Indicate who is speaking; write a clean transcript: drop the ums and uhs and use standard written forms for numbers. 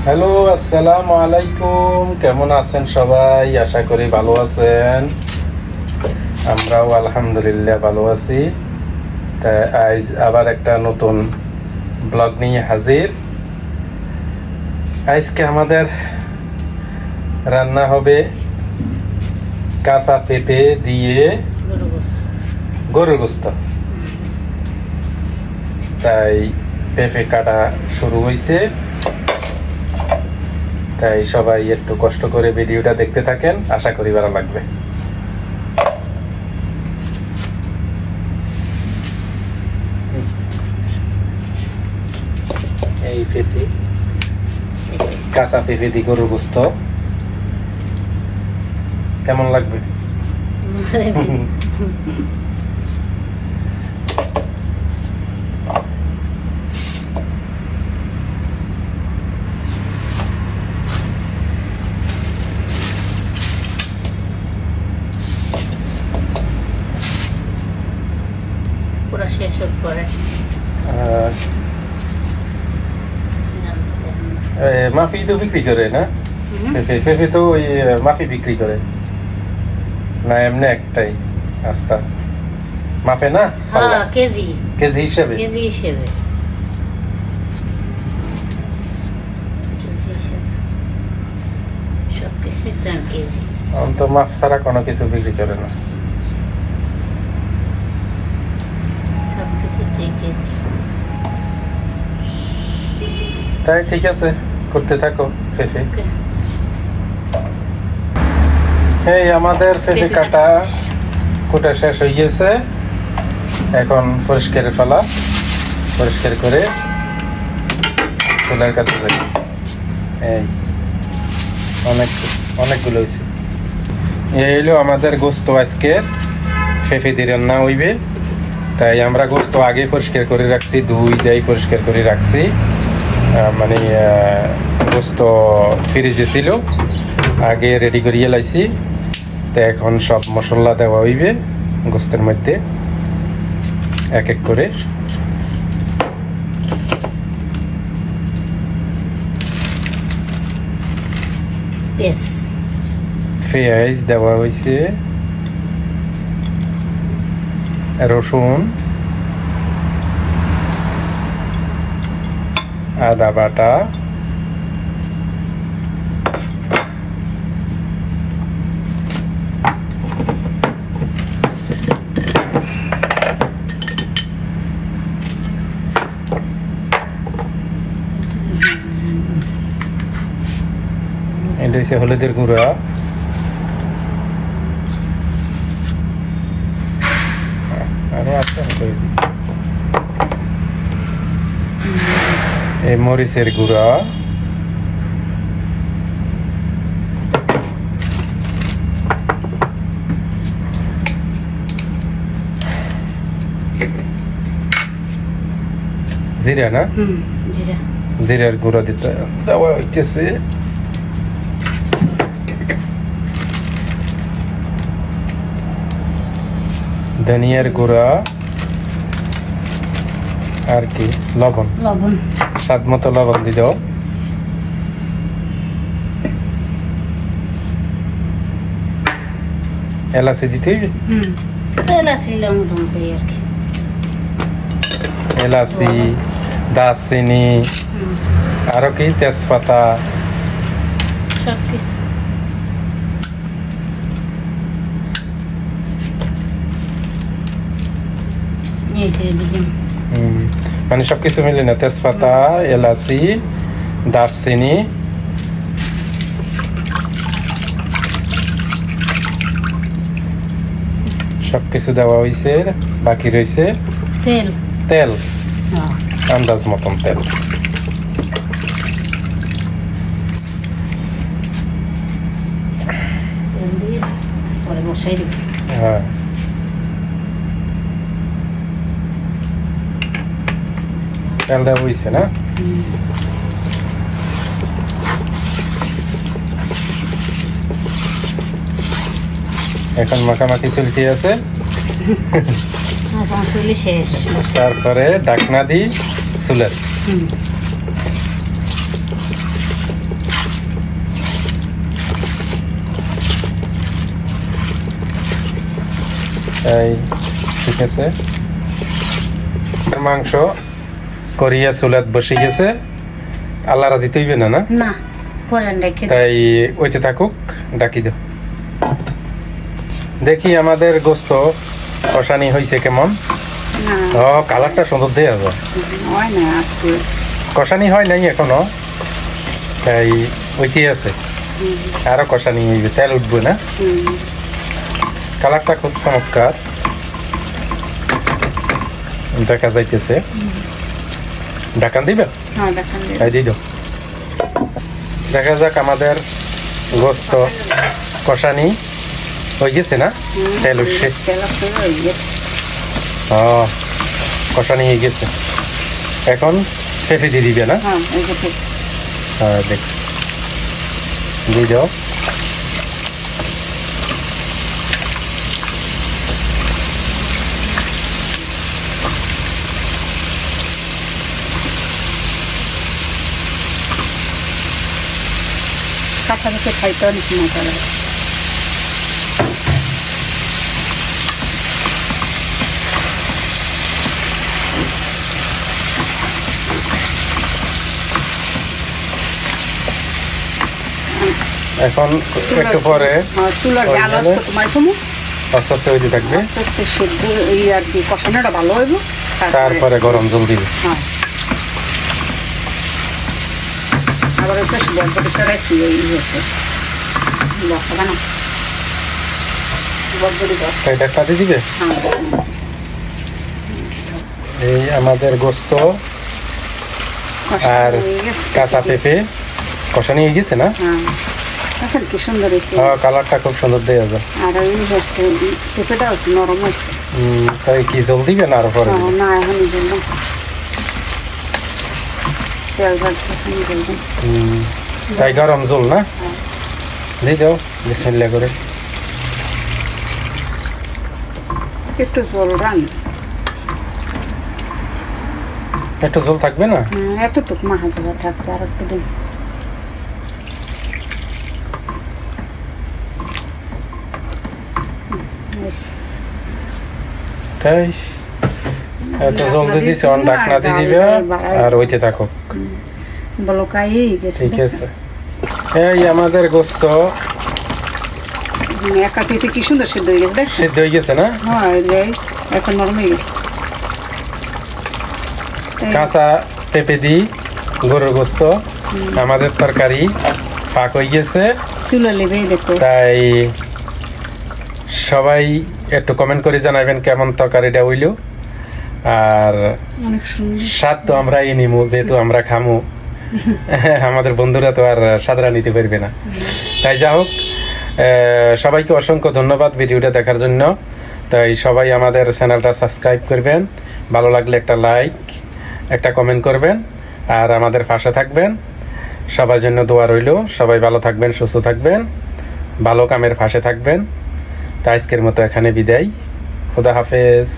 Speaker 1: Hello, আসসালামু আলাইকুম। কেমন আছেন সবাই? আশা করি ভালো আছেন। আমরাও আলহামদুলিল্লাহ ভালো আছি। তাই আজ আবার একটা নতুন ব্লগ নিয়ে হাজির। আজকে আমাদের রান্না হবে কাঁচা পেঁপে দিয়ে গরুর গোশত। তাই পেঁপে কাটা শুরু হয়েছে। তাই সবাই একটু কষ্ট করে ভিডিওটা দেখতে থাকেন, আশা করি ভালো লাগবে। এই পেঁপে, কাঁচা পেঁপে দিয়ে গরুর গোশত কেমন লাগবে?
Speaker 2: পুরো শেষ করে
Speaker 1: মাফি তো বিক্রি করে না? পেঁপে তো ওই মাফি বিক্রি করে না, এমনি একটাই আস্তা মাফে না?
Speaker 2: কেজি
Speaker 1: কেজি হিসেবে তো মাফ ছাড়া কোনো কিছু বিক্রি করে না। তাই ঠিক আছে, করতে থাকো পেঁপে। এই আমাদের পেঁপে কাটা কোটা শেষ হয়ে গেছে। এখন পরিষ্কার ফেলা, পরিষ্কার করে চুলার কাছে রাখি। এই অনেকগুলো হয়েছে। এই হলো আমাদের গোস্ত আজকের পেঁপে দিয়ে রান্না হইবে। তাই আমরা গোস্ত আগে পরিষ্কার করে রাখছি, ধুই দেয় পরিষ্কার করে রাখছি। মানে গোস্ত ফ্রিজে ছিল, আগে রেডি করিয়ে লাইছি। তো এখন সব মশলা দেওয়া হইবে গোস্তের মধ্যে এক এক করে। পেঁয়াজ দেওয়া হয়েছে, রসুন, আদা বাটা, এটা হচ্ছে হলুদের গুঁড়া, আরো আছে এই মরিচের গুঁড়া, জিরা না? জিরার গুঁড়া দিতে দেওয়া হইতেছে। ধনিয়ার গুঁড়া আর কি লবণ, স্বাদ মতো লবণ দিয়ে দাও। এলাচি দিতে, এলাচি, দারচিনি, আরো কি তেজপাতা, মানে সবকিছু মিলে না, তেজপাতা, এলাচি, দারচিনি, সবকিছু দেওয়া হয়েছে। বাকি রয়েছে তেল, তেল আন্দাজ মতন তেল। হ্যাঁ, তেলটা হয়েছে না? এখন মাখামাখি চলতে আছে। তারপরে ঢাকনা দিই চুলের। এই ঠিক আছে, মাংস করিয়া চুলাত বসে গেছে, আল্লাহরা দিতে হইবে না, না
Speaker 2: না পরে রেখে
Speaker 1: তাই ওইতে থাকুক, ডাকি দাও। দেখি আমাদের গোস্ত কষানি হয়েছে কেমন। ও কালারটা সুন্দর দিয়ে আছে, কষানি হয় নাই এখনো, তাই ওইটি আছে, আরো কষানি হইবে, তেল উঠবে না। কালারটা খুব চমৎকার দেখা যাইতেছে। ঢাকান দিবে, তাই দিই দাও। দেখা যাক আমাদের গোস্ত কষানি হয়ে গেছে না, তেল উঠছে, কষানি হয়ে গেছে। এখন পেঁপে দিয়ে দিবে না? হ্যাঁ দেখ, দিয়ে দাও।
Speaker 2: কাঁচা পেঁপে খাইতে অনেক মজা লাগে।
Speaker 1: এখন একটু পরে
Speaker 2: চুলার জাল আস্তে কমাই থমু,
Speaker 1: আস্তে আস্তে হইতে থাকবে,
Speaker 2: আস্তে আস্তে সেদ্ধ এই আর কি কষানোটা ভালো হইব।
Speaker 1: তারপরে গরম জল দিবে।
Speaker 2: হ্যাঁ, আবার একটু বরবটি সরাইছি এই হচ্ছে বসা না বরবটি বস।
Speaker 1: তাই ডাক্তার দিয়ে দিবে। এই আমাদের গোস্ত আর কাঁচা পেঁপে কষানি হয়ে গেছে না?
Speaker 2: আসলে কি সুন্দর হয়েছে,
Speaker 1: কালারটা খুব সুন্দর দেওয়া যায়।
Speaker 2: আর ওই হচ্ছে পেঁপেটাও একটু নরম হয়েছে।
Speaker 1: তাই কি জল দিবে না আরো পরে?
Speaker 2: না এখন জল তেল ভাজছে, এখন জল
Speaker 1: তাই গরম জল না দিয়ে দাও, বিসমিল্লাহ করে।
Speaker 2: একটু জল রান,
Speaker 1: একটু জল থাকবে না?
Speaker 2: এতটুকু মাহাজবা থাকবে, আর একটু দিন।
Speaker 1: তাই এত জলদি দিছে, ঢাকনা দিয়ে দিবে আর ওইতে থাকো। ঠিক আছে, এই আমাদের গোস্ত
Speaker 2: একা পেঁপে কি সুন্দর সিদ্ধ হয়ে গেছে, দেখছেন?
Speaker 1: সিদ্ধ হয়ে গেছে না?
Speaker 2: হ্যাঁ, এখন নরম হয়ে গেছে।
Speaker 1: কাঁচা পেঁপে দি গরুর গোস্ত আমাদের তরকারি পাক হয়ে গেছে।
Speaker 2: চুলা লেবে দেখো,
Speaker 1: তাই সবাই একটু কমেন্ট করে জানাবেন কেমন তরকারিটা হইল। আর স্বাদ তো আমরা নিমু, যেহেতু আমরা খামু, আমাদের বন্ধুরা তো আর স্বাদরা নিতে পারবে না। তাই যা হোক, সবাইকে অসংখ্য ধন্যবাদ ভিডিওটা দেখার জন্য। তাই সবাই আমাদের চ্যানেলটা সাবস্ক্রাইব করবেন, ভালো লাগলে একটা লাইক, একটা কমেন্ট করবেন, আর আমাদের পাশে থাকবেন। সবার জন্য দোয়া রইল, সবাই ভালো থাকবেন, সুস্থ থাকবেন, ভালো কামের পাশে থাকবেন। তাই আজকের মতো এখানে বিদায়, খোদা হাফেজ।